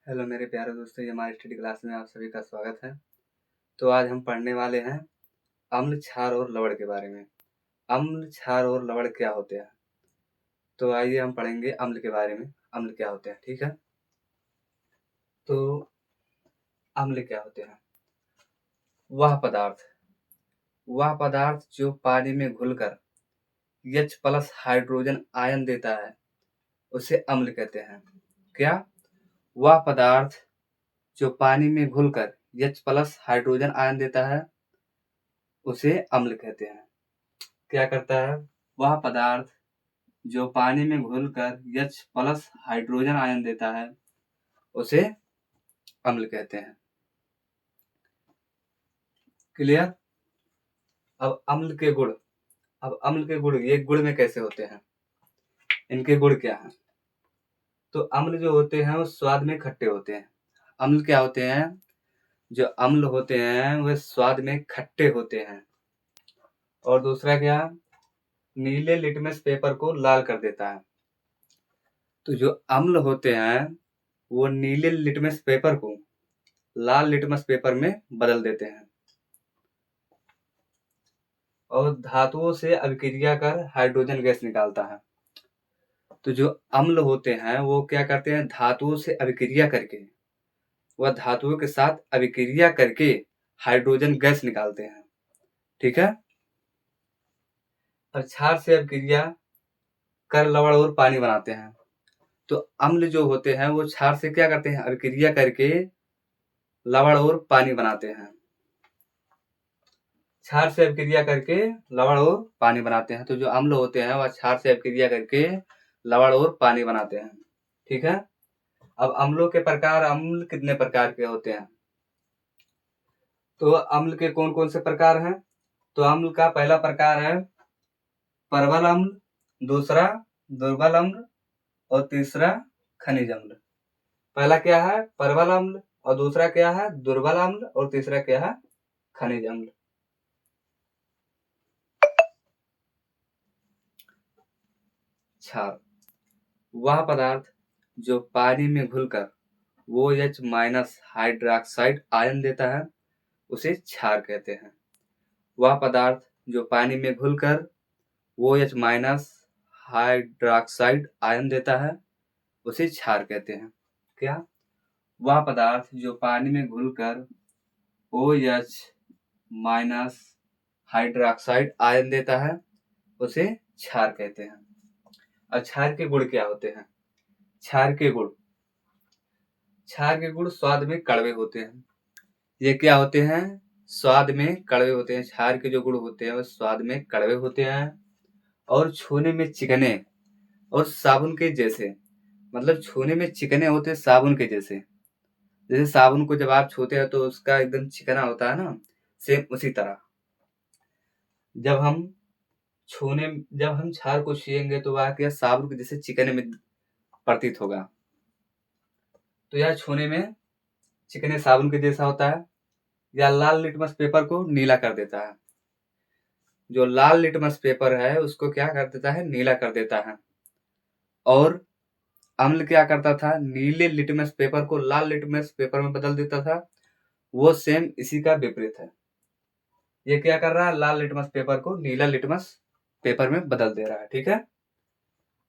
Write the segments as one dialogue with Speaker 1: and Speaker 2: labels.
Speaker 1: Hello मेरे प्यारे दोस्तों, ये हमारी स्टडी क्लास में आप सभी का स्वागत है। तो आज हम पढ़ने वाले हैं अम्ल, क्षार और लवण के बारे में। अम्ल, क्षार और लवण क्या होते हैं? तो आइए हम पढ़ेंगे अम्ल के बारे में। अम्ल क्या होते हैं, ठीक है। तो अम्ल क्या होते हैं? वह पदार्थ जो पानी में घुलकर H प्लस हाइड्रोजन आयन देता है उसे अम्ल कहते हैं। क्या? वह पदार्थ जो पानी में घुलकर H प्लस हाइड्रोजन आयन देता है उसे अम्ल कहते हैं। क्या करता है? वह पदार्थ जो पानी में घुलकर H प्लस हाइड्रोजन आयन देता है उसे अम्ल कहते हैं। क्लियर? अब अम्ल के गुण ये गुण में कैसे होते हैं? इनके गुण क्या हैं? तो अम्ल जो होते हैं वो स्वाद में खट्टे होते हैं। अम्ल क्या होते हैं? जो अम्ल होते हैं वे स्वाद में खट्टे होते हैं। और दूसरा क्या? नीले लिटमस पेपर को लाल कर देता है। तो जो अम्ल होते हैं वो नीले लिटमस पेपर को लाल लिटमस पेपर में बदल देते हैं और धातुओं से अभिक्रिया कर हाइड्रोजन गैस निकालता है। तो जो अम्ल होते हैं वो क्या करते हैं? धातुओं से अभिक्रिया करके, वह धातुओं के साथ अभिक्रिया करके हाइड्रोजन गैस निकालते हैं, ठीक है। और क्षार से अभिक्रिया कर लवण और पानी बनाते हैं। तो अम्ल जो होते हैं वो क्षार से क्या करते हैं? अभिक्रिया करके लवण और पानी बनाते हैं। क्षार से अभिक्रिया करके लवण और पानी बनाते हैं। तो जो अम्ल होते हैं वह क्षार से अभिक्रिया करके लवण और पानी बनाते हैं, ठीक है। अब अम्लों के प्रकार, अम्ल कितने प्रकार के होते हैं? तो अम्ल के कौन कौन से प्रकार हैं? तो अम्ल का पहला प्रकार है परवल अम्ल, दूसरा दुर्बल अम्ल और तीसरा खनिज अम्ल। पहला क्या है? परवल अम्ल, और दूसरा क्या है? दुर्बल अम्ल, और तीसरा क्या है? खनिज अम्ल। क्षार वह पदार्थ जो पानी में घुलकर OH माइनस हाइड्रोक्साइड आयन देता है उसे क्षार कहते हैं। वह पदार्थ जो पानी में घुलकर OH माइनस हाइड्रोक्साइड आयन देता है उसे क्षार कहते हैं। क्या? वह पदार्थ जो पानी में घुलकर OH माइनस हाइड्रोक्साइड आयन देता है उसे क्षार कहते हैं। और क्षार के गुण क्या होते हैं? क्षार के गुण स्वाद में कड़वे होते हैं। ये क्या होते हैं? स्वाद में कड़वे होते हैं। क्षार के जो गुण होते हैं वो स्वाद में कड़वे होते हैं और छूने में चिकने और साबुन के जैसे, मतलब छूने में चिकने होते हैं साबुन के जैसे। जैसे साबुन को जब आप छूते हैं तो उसका एकदम चिकना होता है ना, सेम उसी तरह जब हम क्षार को छुएंगे तो वह क्या साबुन के जैसे चिकने में प्रतीत होगा। तो यह छूने में चिकने साबुन के जैसा होता है। या लाल लिटमस पेपर को नीला कर देता है। जो लाल लिटमस पेपर है उसको क्या कर देता है? नीला कर देता है। और अम्ल क्या करता था? नीले लिटमस पेपर को लाल लिटमस पेपर में बदल देता था। वो सेम इसी का विपरीत है। ये क्या कर रहा है? लाल लिटमस पेपर को नीला लिटमस पेपर में बदल दे रहा है, ठीक है।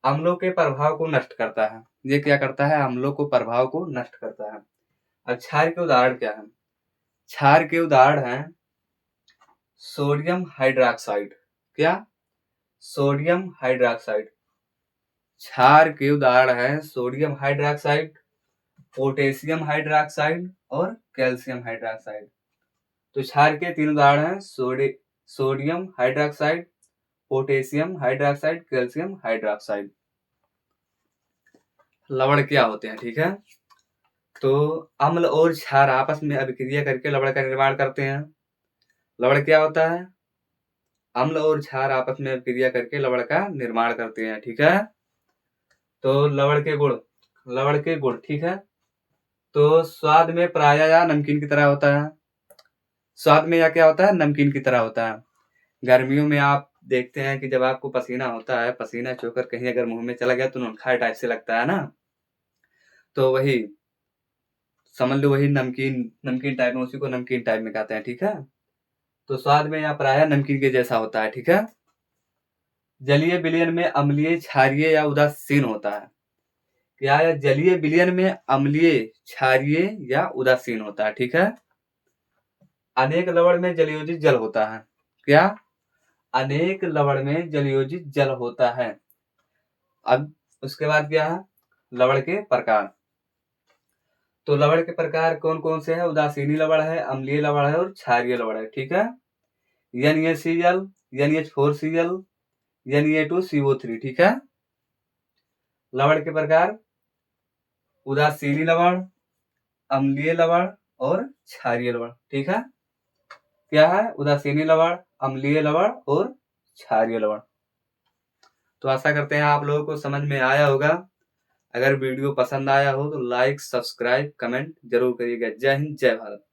Speaker 1: अम्लों के प्रभाव को नष्ट करता है। ये क्या करता है? अम्लों को प्रभाव को नष्ट करता है। अब क्षार के उदाहरण क्या है? क्षार के उदाहरण है सोडियम हाइड्रोक्साइड। क्या? Sodium hydroxide. क्षार के उदाहरण है सोडियम हाइड्रोक्साइड, पोटेशियम हाइड्रोक्साइड और कैल्शियम हाइड्रोक्साइड। तो क्षार के तीन उदाहरण हैं sodium hydroxide, potassium hydroxide, calcium hydroxide. लवण क्या होते हैं, ठीक है। तो अम्ल और क्षार आपस में अभिक्रिया करके लवण का निर्माण करते हैं। लवण क्या होता है? अम्ल और क्षार आपस में अभिक्रिया करके लवण का निर्माण करते हैं, ठीक है। तो लवण के गुण, ठीक है। तो स्वाद में प्रायः या नमकीन की तरह होता है। स्वाद में या क्या होता है? नमकीन की तरह होता है। गर्मियों में आप देखते हैं कि जब आपको पसीना होता है, पसीना चोकर कहीं अगर मुंह में चला गया तो नोनखा टाइप से लगता है ना। तो वही समझ लो वही नमकीन टाइप में, उसी को नमकीन टाइप में कहते हैं, ठीक है। तो स्वाद में यहाँ पर आया नमकीन के जैसा होता है, ठीक है। जलीय विलयन में अम्लीय, क्षारीय या उदासीन होता है। क्या है? जलीय विलयन में अम्लीय, क्षारीय या उदासीन होता है, ठीक है। अनेक लवण में जलयोजित जल होता है। क्या? अनेक लवण में जलयोजित जल होता है। अब उसके बाद क्या है? लवण के प्रकार। तो लवण के प्रकार कौन कौन से हैं? उदासीनी लवण है, अम्लीय लवण है और क्षारीय लवण है, ठीक है। NaCl, NH4Cl, Na2CO3, ठीक है। लवण के प्रकार उदासीनी लवण, अम्लीय लवण और क्षारीय लवण, ठीक है। क्या है? उदासीनी लवण, अम्लीय लवण और क्षारीय लवण। तो आशा करते हैं आप लोगों को समझ में आया होगा। अगर वीडियो पसंद आया हो तो लाइक, सब्सक्राइब, कमेंट जरूर करिएगा। जय हिंद, जय भारत।